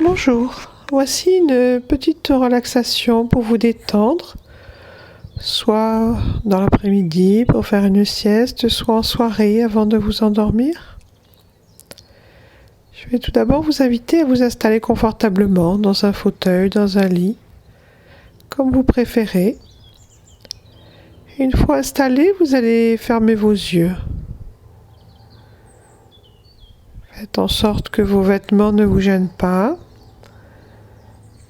Bonjour, voici une petite relaxation pour vous détendre, soit dans l'après-midi pour faire une sieste, soit en soirée avant de vous endormir. Je vais tout d'abord vous inviter à vous installer confortablement dans un fauteuil, dans un lit, comme vous préférez. Une fois installé, vous allez fermer vos yeux. Faites en sorte que vos vêtements ne vous gênent pas,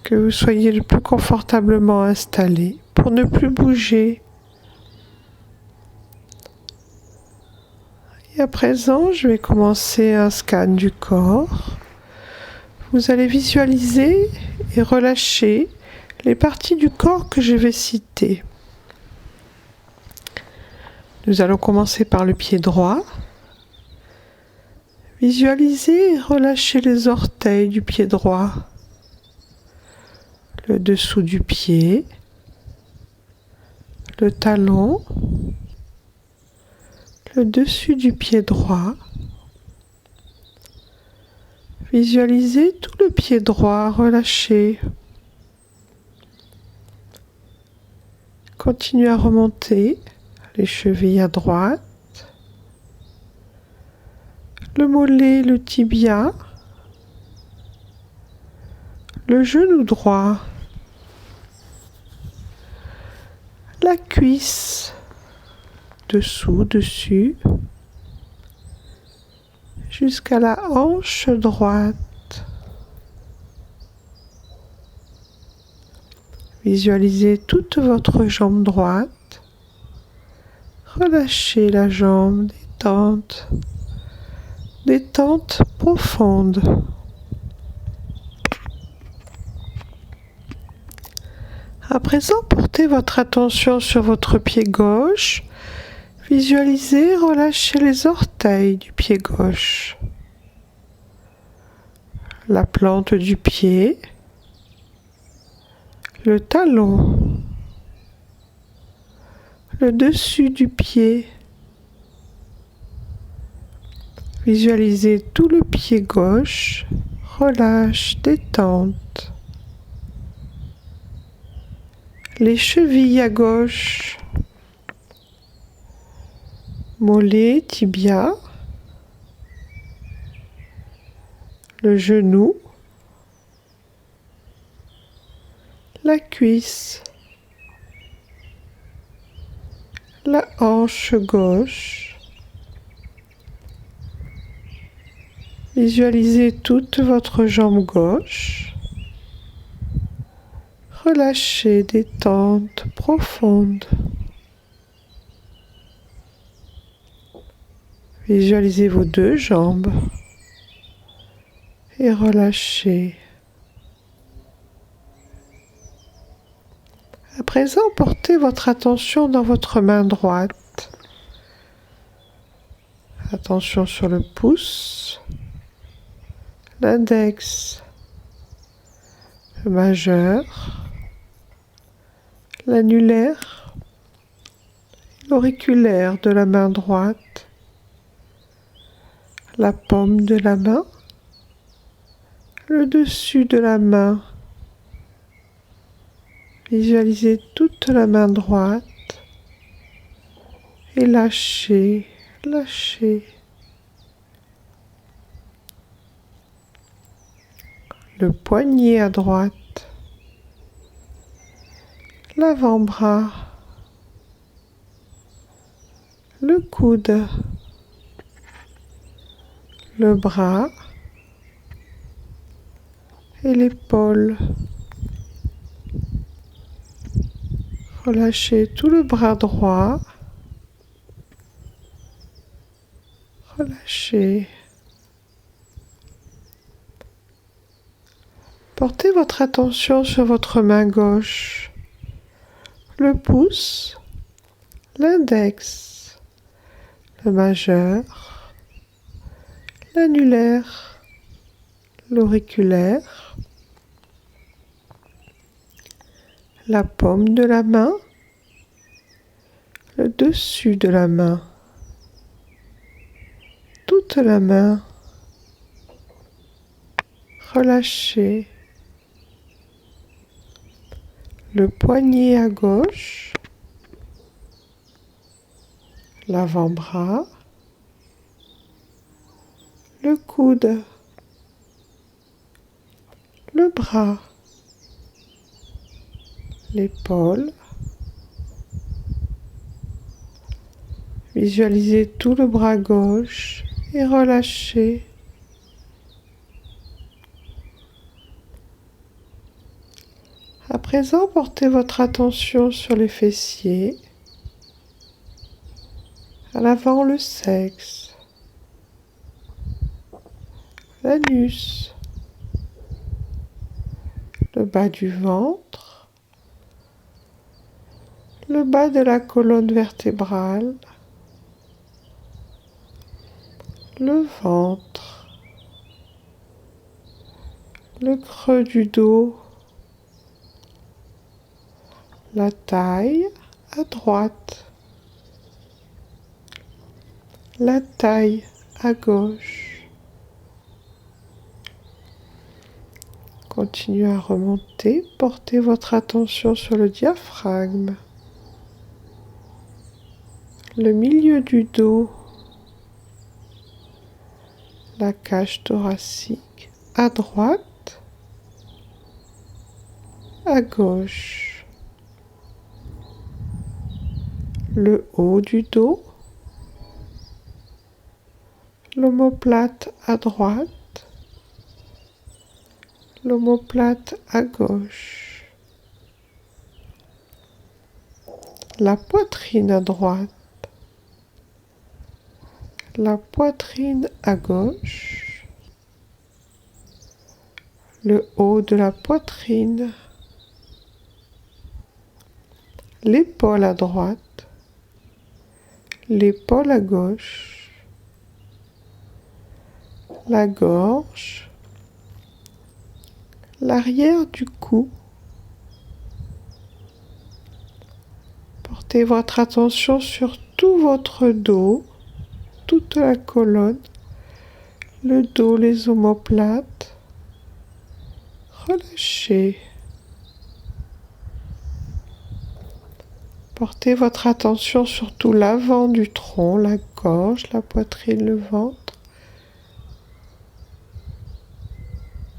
que vous soyez le plus confortablement installé pour ne plus bouger. Et à présent, je vais commencer un scan du corps. Vous allez visualiser et relâcher les parties du corps que je vais citer. Nous allons commencer par le pied droit. Visualisez et relâchez les orteils du pied droit, le dessous du pied, le talon, le dessus du pied droit. Visualisez tout le pied droit relâché. Continuez à remonter les chevilles à droite, le mollet, le tibia, le genou droit, la cuisse, dessous, dessus, jusqu'à la hanche droite. Visualisez toute votre jambe droite. Relâchez la jambe, détente profonde. À présent, portez votre attention sur votre pied gauche. Visualisez, relâchez les orteils du pied gauche, la plante du pied, le talon, le dessus du pied. Visualisez tout le pied gauche, relâche, détente. Les chevilles à gauche, mollet, tibia, le genou, la cuisse, la hanche gauche. Visualisez toute votre jambe gauche. Relâchez, détente profonde. Visualisez vos deux jambes et relâchez. À présent, portez votre attention dans votre main droite. Attention sur le pouce, l'index, le majeur, l'annulaire, l'auriculaire de la main droite, la paume de la main, le dessus de la main. Visualisez toute la main droite et lâchez, lâchez. Le poignet à droite, l'avant-bras, le coude, le bras et l'épaule. Relâchez tout le bras droit. Relâchez. Portez votre attention sur votre main gauche, le pouce, l'index, le majeur, l'annulaire, l'auriculaire, la paume de la main, le dessus de la main, toute la main. relâchez. Le poignet à gauche, l'avant-bras, le coude, le bras, l'épaule. Visualisez tout le bras gauche et relâchez. À présent, portez votre attention sur les fessiers, à l'avant le sexe, l'anus, le bas du ventre, le bas de la colonne vertébrale, le ventre, le creux du dos, la taille à droite, la taille à gauche. Continuez à remonter, portez votre attention sur le diaphragme, le milieu du dos, la cage thoracique à droite, à gauche, le haut du dos, l'omoplate à droite, l'omoplate à gauche, la poitrine à droite, la poitrine à gauche, le haut de la poitrine, l'épaule à droite, l'épaule à gauche, la gorge, l'arrière du cou. Portez votre attention sur tout votre dos, toute la colonne, le dos, les omoplates. Relâchez. Portez votre attention sur tout l'avant du tronc, la gorge, la poitrine, le ventre.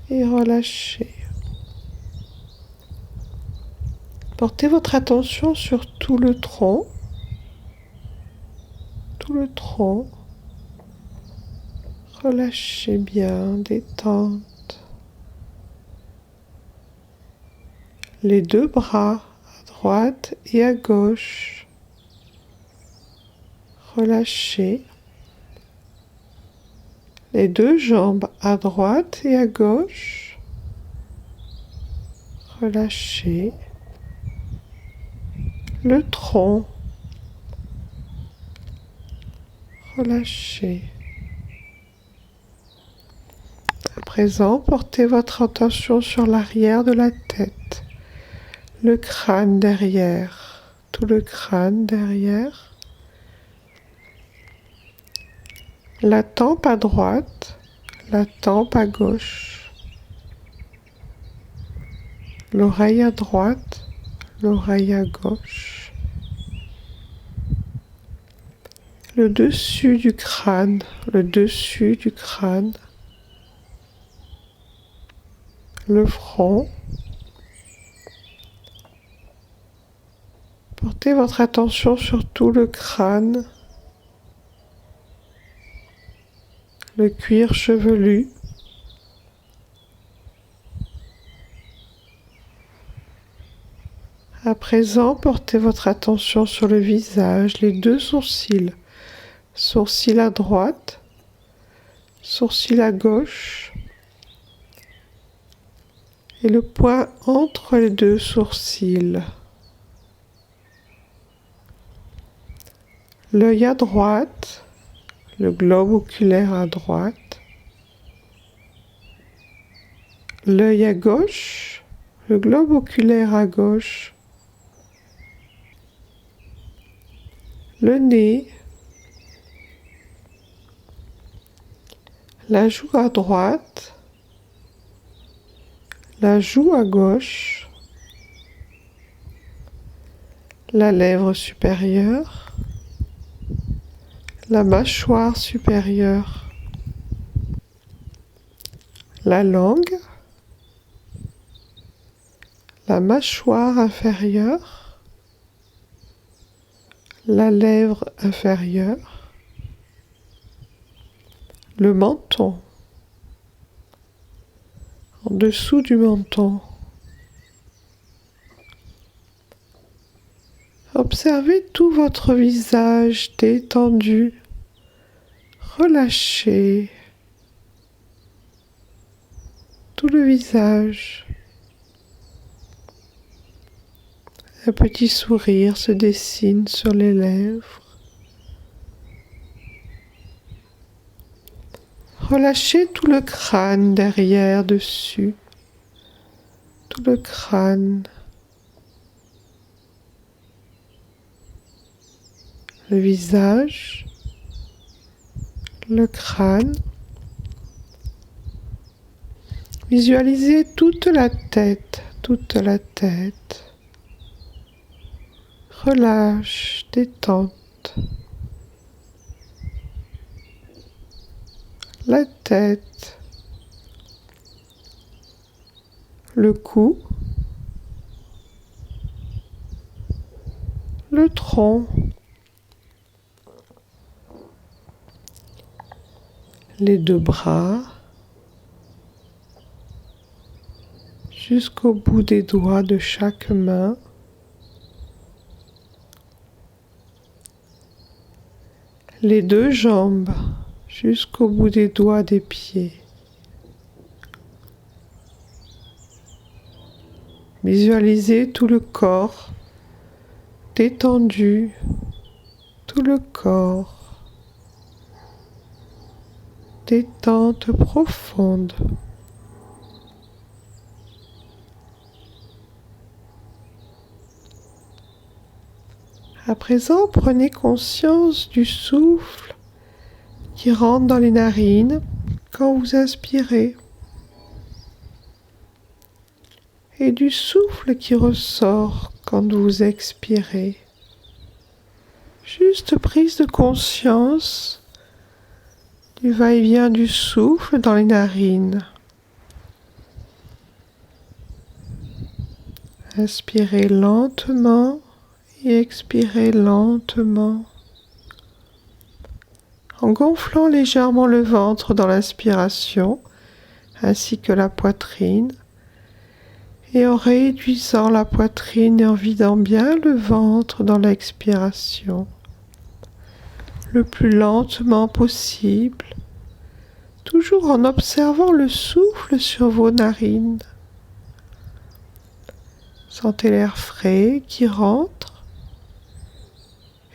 Et relâchez. Portez votre attention sur tout le tronc. Tout le tronc. Relâchez bien, détente. Les deux bras à droite et à gauche. Relâchez. Les deux jambes à droite et à gauche. Relâchez. Le tronc. Relâchez. À présent, portez votre attention sur l'arrière de la tête, le crâne derrière, tout le crâne derrière, la tempe à droite, la tempe à gauche, l'oreille à droite, l'oreille à gauche, le dessus du crâne, le dessus du crâne, le front. Portez votre attention sur tout le crâne, le cuir chevelu, à présent, portez votre attention sur le visage, les deux sourcils, sourcil à droite, sourcil à gauche, et le point entre les deux sourcils. L'œil à droite, le globe oculaire à droite, l'œil à gauche, le globe oculaire à gauche, le nez, la joue à droite, la joue à gauche, la lèvre supérieure, la mâchoire supérieure, la langue, la mâchoire inférieure, la lèvre inférieure, le menton, en dessous du menton. Observez tout votre visage détendu, relâché, tout le visage. Un petit sourire se dessine sur les lèvres. Relâchez tout le crâne derrière, dessus, tout le crâne. Le visage, le crâne. Visualisez toute la tête, toute la tête. Relâche, détente. La tête, le cou, le tronc, les deux bras, jusqu'au bout des doigts de chaque main. Les deux jambes, jusqu'au bout des doigts des pieds. Visualisez tout le corps détendu, tout le corps, détente profonde. À présent, prenez conscience du souffle qui rentre dans les narines quand vous inspirez et du souffle qui ressort quand vous expirez. Juste prise de conscience du va-et-vient du souffle dans les narines. Inspirez lentement et expirez lentement, en gonflant légèrement le ventre dans l'inspiration, ainsi que la poitrine, et en réduisant la poitrine et en vidant bien le ventre dans l'expiration, le plus lentement possible, toujours en observant le souffle sur vos narines. Sentez l'air frais qui rentre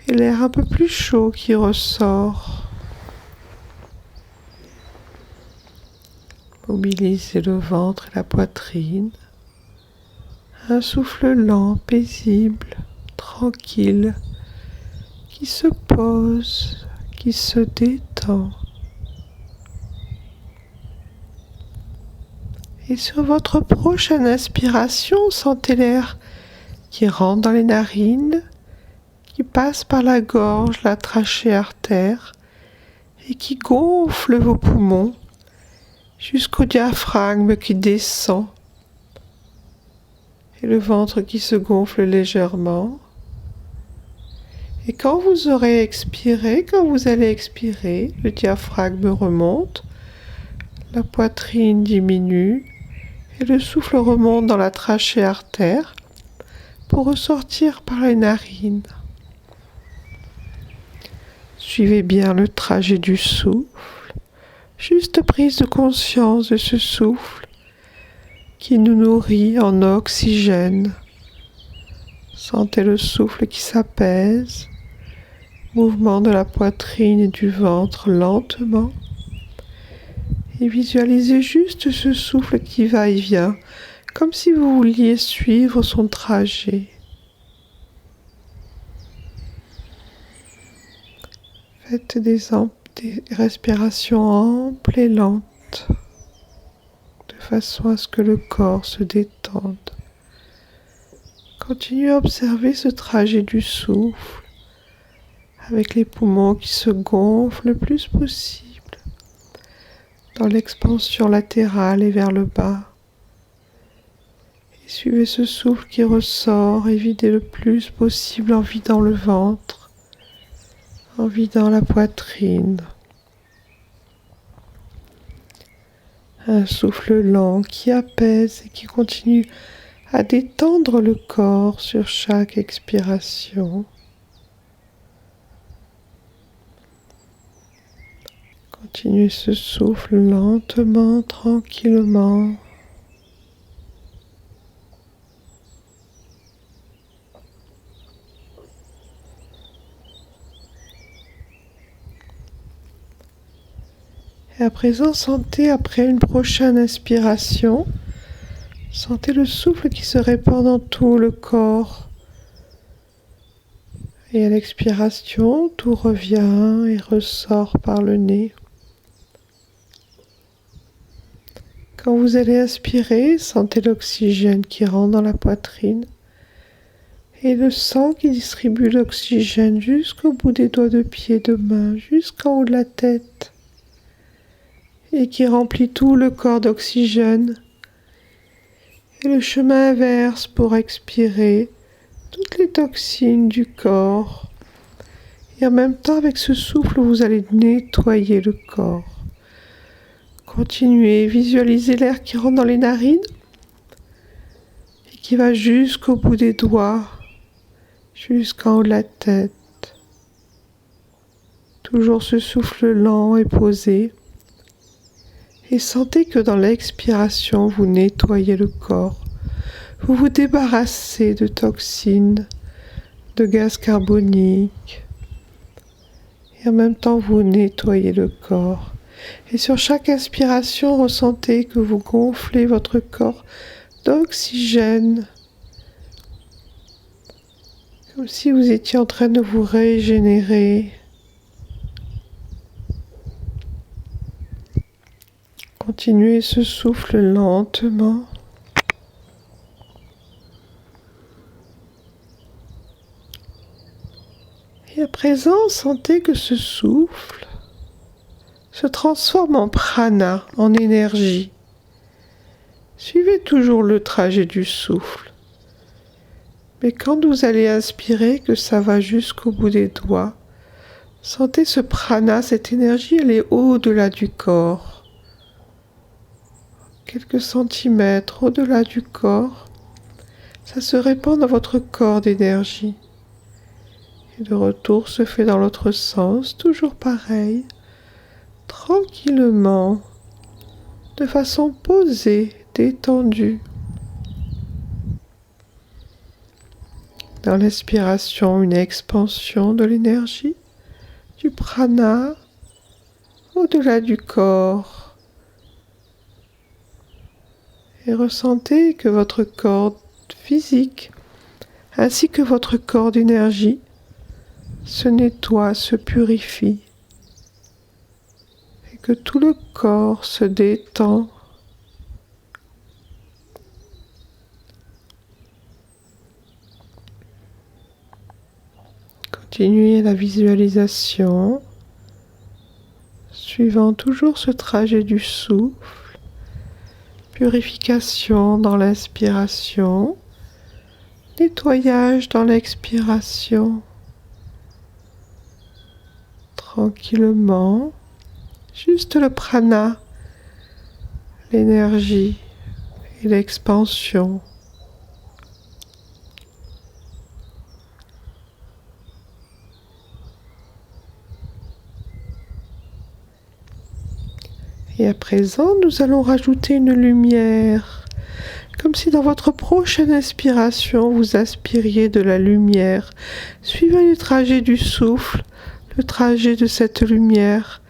et l'air un peu plus chaud qui ressort. Mobilisez le ventre et la poitrine. Un souffle lent, paisible, tranquille, qui se pose, qui se détend. Et sur votre prochaine inspiration, sentez l'air qui rentre dans les narines, qui passe par la gorge, la trachée artère et qui gonfle vos poumons jusqu'au diaphragme qui descend et le ventre qui se gonfle légèrement. Et quand vous aurez expiré, quand vous allez expirer, le diaphragme remonte, la poitrine diminue et le souffle remonte dans la trachée artère pour ressortir par les narines. Suivez bien le trajet du souffle, juste prise de conscience de ce souffle qui nous nourrit en oxygène. Sentez le souffle qui s'apaise, mouvement de la poitrine et du ventre lentement. Et visualisez juste ce souffle qui va et vient, comme si vous vouliez suivre son trajet. Faites des respirations amples et lentes, de façon à ce que le corps se détende. Continuez à observer ce trajet du souffle avec les poumons qui se gonflent le plus possible dans l'expansion latérale et vers le bas. Et suivez ce souffle qui ressort et videz le plus possible en vidant le ventre, en vidant la poitrine. Un souffle lent qui apaise et qui continue à détendre le corps sur chaque expiration. Continuez ce souffle lentement, tranquillement. Et à présent, sentez après une prochaine inspiration, sentez le souffle qui se répand dans tout le corps. Et à l'expiration, tout revient et ressort par le nez. Quand vous allez inspirer, sentez l'oxygène qui rentre dans la poitrine et le sang qui distribue l'oxygène jusqu'au bout des doigts de pied, de main, jusqu'en haut de la tête et qui remplit tout le corps d'oxygène. Et le chemin inverse pour expirer toutes les toxines du corps. Et en même temps, avec ce souffle, vous allez nettoyer le corps. Continuez, visualisez l'air qui rentre dans les narines et qui va jusqu'au bout des doigts, jusqu'en haut de la tête. Toujours ce souffle lent et posé. Et sentez que dans l'expiration, vous nettoyez le corps. Vous vous débarrassez de toxines, de gaz carbonique. Et en même temps, vous nettoyez le corps. Et sur chaque inspiration, ressentez que vous gonflez votre corps d'oxygène. Comme si vous étiez en train de vous régénérer. Continuez ce souffle lentement. Et à présent, sentez que ce souffle se transforme en prana, en énergie. Suivez toujours le trajet du souffle. Mais quand vous allez inspirer, que ça va jusqu'au bout des doigts, sentez ce prana, cette énergie, elle est au-delà du corps. Quelques centimètres au-delà du corps, ça se répand dans votre corps d'énergie. Et le retour se fait dans l'autre sens, toujours pareil, tranquillement, de façon posée, détendue. Dans l'inspiration, une expansion de l'énergie, du prana, au-delà du corps. Et ressentez que votre corps physique, ainsi que votre corps d'énergie, se nettoie, se purifie. Et que tout le corps se détend. Continuez la visualisation, suivant toujours ce trajet du souffle. Purification dans l'inspiration, nettoyage dans l'expiration. Tranquillement, juste le prana, l'énergie et l'expansion. Et à présent, nous allons rajouter une lumière, comme si dans votre prochaine inspiration, vous aspiriez de la lumière. Suivez le trajet du souffle, le trajet de cette lumière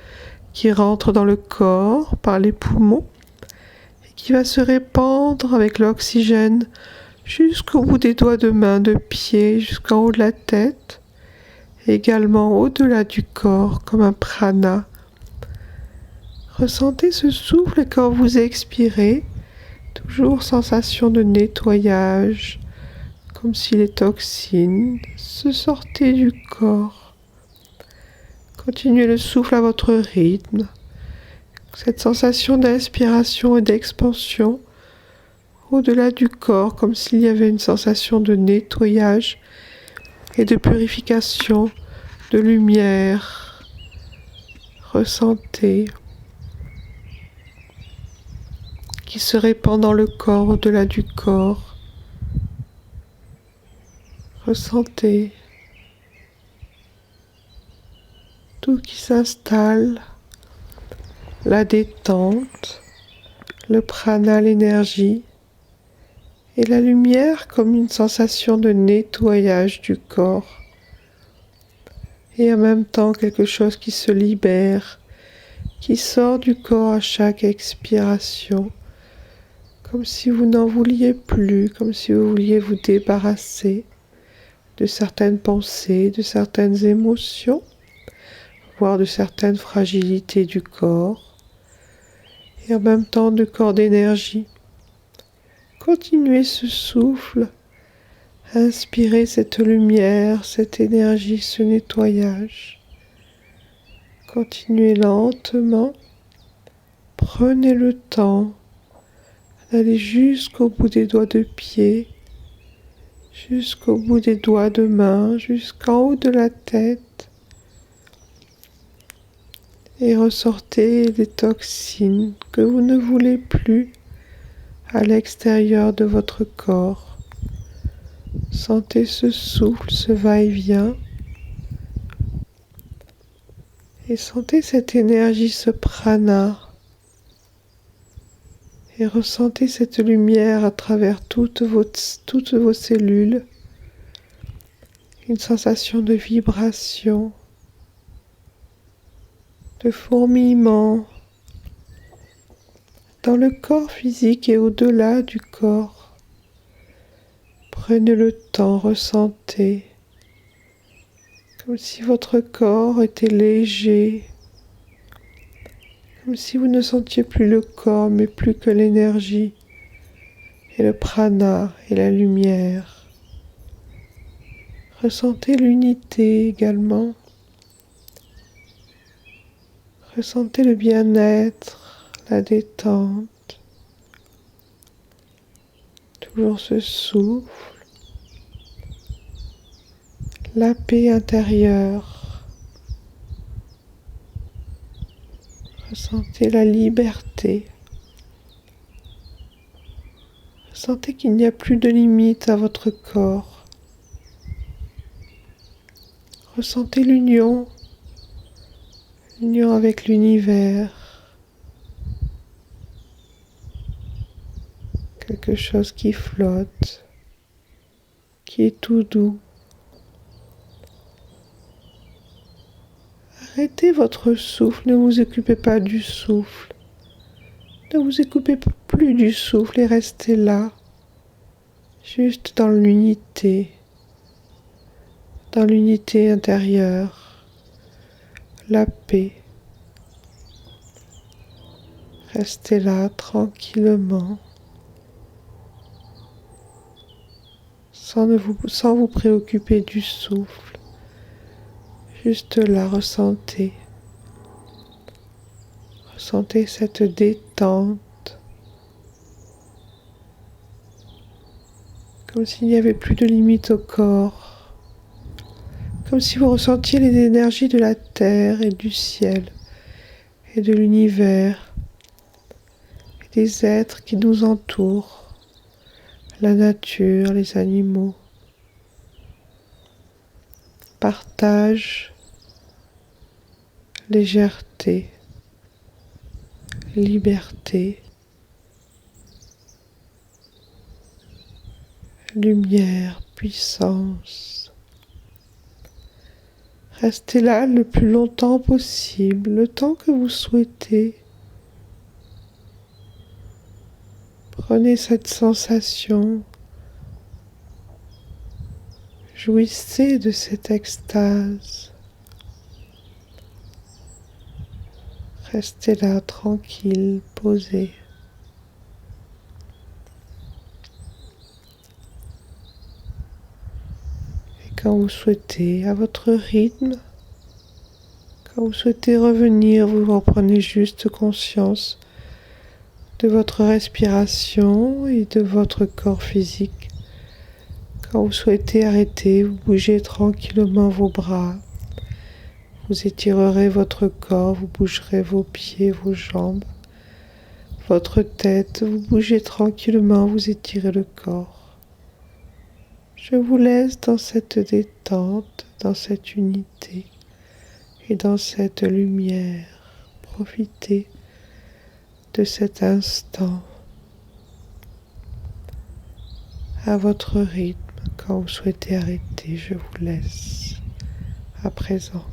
qui rentre dans le corps par les poumons et qui va se répandre avec l'oxygène jusqu'au bout des doigts de main, de pied, jusqu'en haut de la tête, et également au-delà du corps comme un prana. Ressentez ce souffle et quand vous expirez, Toujours sensation de nettoyage, comme si les toxines se sortaient du corps. Continuez le souffle à votre rythme. Cette sensation d'inspiration et d'expansion au-delà du corps, comme s'il y avait une sensation de nettoyage et de purification, de lumière. Ressentez qui se répand dans le corps, au-delà du corps. Ressentez tout qui s'installe, la détente, le prana, l'énergie, et la lumière comme une sensation de nettoyage du corps. Et en même temps quelque chose qui se libère, qui sort du corps à chaque expiration, comme si vous n'en vouliez plus, comme si vous vouliez vous débarrasser de certaines pensées, de certaines émotions, voire de certaines fragilités du corps, et en même temps de corps d'énergie. Continuez ce souffle, inspirez cette lumière, cette énergie, ce nettoyage. Continuez lentement, prenez le temps d'aller jusqu'au bout des doigts de pied, jusqu'au bout des doigts de main, jusqu'en haut de la tête, et ressortez les toxines que vous ne voulez plus à l'extérieur de votre corps. Sentez ce souffle, ce va-et-vient, et sentez cette énergie, ce prana, et ressentez cette lumière à travers toutes vos cellules, une sensation de vibration, de fourmillement dans le corps physique et au-delà du corps. Prenez le temps, ressentez, comme si votre corps était léger, comme si vous ne sentiez plus le corps, mais plus que l'énergie et le prana et la lumière. Ressentez l'unité également. Ressentez le bien-être, la détente. Toujours ce souffle. La paix intérieure. Ressentez la liberté. Ressentez qu'il n'y a plus de limite à votre corps. Ressentez l'union avec l'univers. Quelque chose qui flotte, qui est tout doux. Arrêtez votre souffle, ne vous occupez pas du souffle. Ne vous occupez plus du souffle et restez là, juste dans l'unité intérieure, la paix. Restez là tranquillement, sans vous préoccuper du souffle. Juste là, ressentez cette détente, comme s'il n'y avait plus de limite au corps, comme si vous ressentiez les énergies de la terre et du ciel et de l'univers et des êtres qui nous entourent, la nature, les animaux. Partage, légèreté, liberté, lumière, puissance. Restez là le plus longtemps possible, le temps que vous souhaitez. Prenez cette sensation, jouissez de cette extase. Restez là tranquille, posé. Quand vous souhaitez, à votre rythme, quand vous souhaitez revenir, vous reprenez juste conscience de votre respiration et de votre corps physique. Quand vous souhaitez arrêter, vous bougez tranquillement vos bras. Vous étirerez votre corps, vous bougerez vos pieds, vos jambes, votre tête. Vous bougez tranquillement, vous étirez le corps. Je vous laisse dans cette détente, dans cette unité et dans cette lumière. Profitez de cet instant à votre rythme. Quand vous souhaitez arrêter, je vous laisse. À présent.